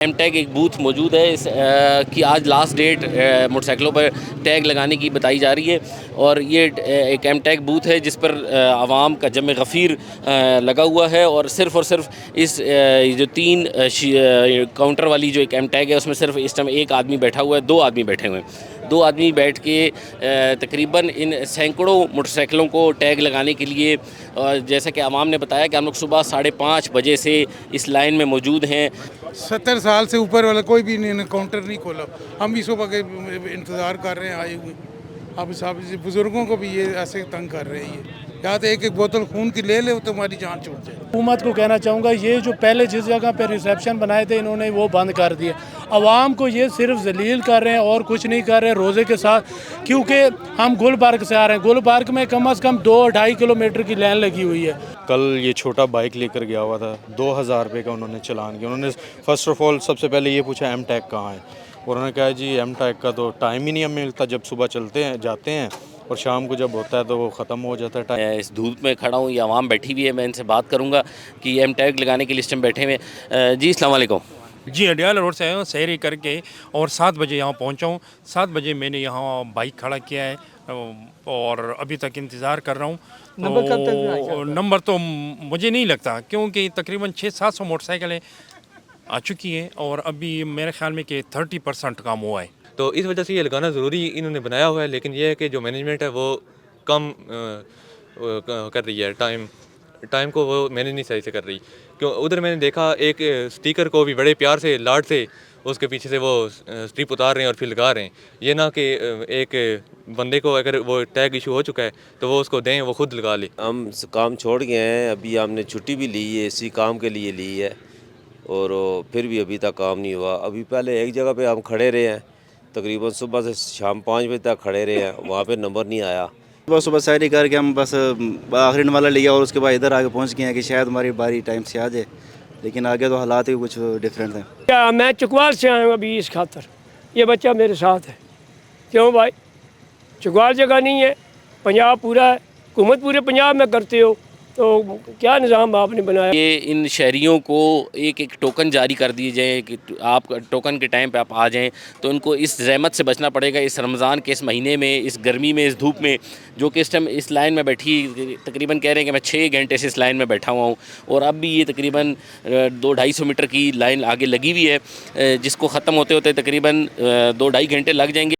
M tag एक booth मौजूद है कि आज लास्ट डेट मोटरसाइकिलों पर टैग लगाने की बताई जा रही है और ये एक एम टैग बूथ है जिस पर आवाम का जम गफ़ीर लगा हुआ है और सिर्फ इस जो तीन काउंटर वाली जो एक एम टैग है उसमें सिर्फ इस टाइम एक आदमी बैठा हुआ है, दो आदमी बैठे हुए हैं। दो आदमी बैठ के तकरीबन इन सैकड़ों मोटरसाइकिलों को टैग लगाने के लिए जैसा कि आवाम ने बताया कि हम लोग सुबह 5:30 बजे से इस लाइन में मौजूद हैं। 70 साल से ऊपर वाला कोई भी नहीं काउंटर नहीं खोला। हम भी सुबह के इंतज़ार कर रहे हैं आए हुए। अब साहब बुज़ुर्गों को भी ये ऐसे तंग कर रहे हैं। ये या तो एक बोतल खून की ले तो हमारी जान छूट जाए। हुकूमत को कहना चाहूँगा ये जो पहले जिस जगह पे रिसेप्शन बनाए थे इन्होंने वो बंद कर दिए। आवाम को ये सिर्फ जलील कर रहे हैं और कुछ नहीं कर रहे रोज़े के साथ, क्योंकि हम गुलबर्ग से आ रहे हैं। गुलबर्ग में कम से कम 2-2.5 किलोमीटर की लाइन लगी हुई है। कल ये छोटा बाइक लेकर गया हुआ था, 2000 रुपये का उन्होंने चलान किया। उन्होंने फर्स्ट ऑफ ऑल सबसे पहले ये पूछा एम टैग कहाँ है। उन्होंने कहा जी एम टैग का तो टाइम ही नहीं हमें मिलता, जब सुबह चलते हैं जाते हैं और शाम को जब होता है तो वो ख़त्म हो जाता है टाइम। इस धूप में खड़ा हूँ, ये आवाम बैठी हुई है, मैं इनसे बात करूँगा कि एम टैग लगाने के लिए इस टाइम बैठे हुए। जी अस्सलाम वालेकुम। जी अडियाला रोड से आया हूँ सैरी करके और 7 बजे यहाँ पहुँचा हूँ। 7 बजे मैंने यहाँ बाइक खड़ा किया है और अभी तक इंतज़ार कर रहा हूँ। नंबर कब तक? नंबर तो मुझे नहीं लगता, क्योंकि तकरीबन 600-700 मोटरसाइकिलें आ चुकी हैं और अभी मेरे ख्याल में कि 30% काम हुआ है। तो इस वजह से ये लगाना ज़रूरी इन्होंने बनाया हुआ है, लेकिन ये है कि जो मैनेजमेंट है वो कम कर रही है। टाइम को वो मैनेज नहीं सही से कर रही। क्यों उधर मैंने देखा एक स्टिकर को भी बड़े प्यार से लाड से उसके पीछे से वो स्ट्रिप उतार रहे हैं और फिर लगा रहे हैं। ये ना कि एक बंदे को अगर वो टैग इशू हो चुका है तो वो उसको दें, वो खुद लगा ले। हम काम छोड़ गए हैं, अभी हमने छुट्टी भी ली है, इसी काम के लिए ली है और फिर भी अभी तक काम नहीं हुआ। अभी पहले एक जगह पे हम खड़े रहे हैं, तकरीबन सुबह से शाम 5 बजे तक खड़े रहे हैं, वहाँ पे नंबर नहीं आया। सुबह सैरी करके हम बस आखिरी वाला लिया और उसके बाद इधर आके पहुँच गए हैं कि शायद हमारी बारी टाइम से आ जाए, लेकिन आगे तो हालात ही कुछ डिफरेंट हैं। क्या मैं चकवाल से आया हूँ अभी इस खातर, ये बच्चा मेरे साथ है। क्यों भाई, चकवाल जगह नहीं है, पंजाब पूरा है, हुकूमत पूरे पंजाब में करते हो, तो क्या निज़ाम आपने बनाया? ये इन शहरियों को एक टोकन जारी कर दिए जाए कि आप टोकन के टाइम पे आप आ जाएं, तो इनको इस रहमत से बचना पड़ेगा। इस रमज़ान के इस महीने में, इस गर्मी में, इस धूप में, जो कि इस टाइम इस लाइन में बैठी तकरीबन कह रहे हैं कि मैं 6 घंटे से इस लाइन में बैठा हुआ हूँ और अब भी ये तकरीबन 200-250 मीटर की लाइन आगे लगी हुई है, जिसको ख़त्म होते होते तकरीबन 2-2.5 घंटे लग जाएंगे।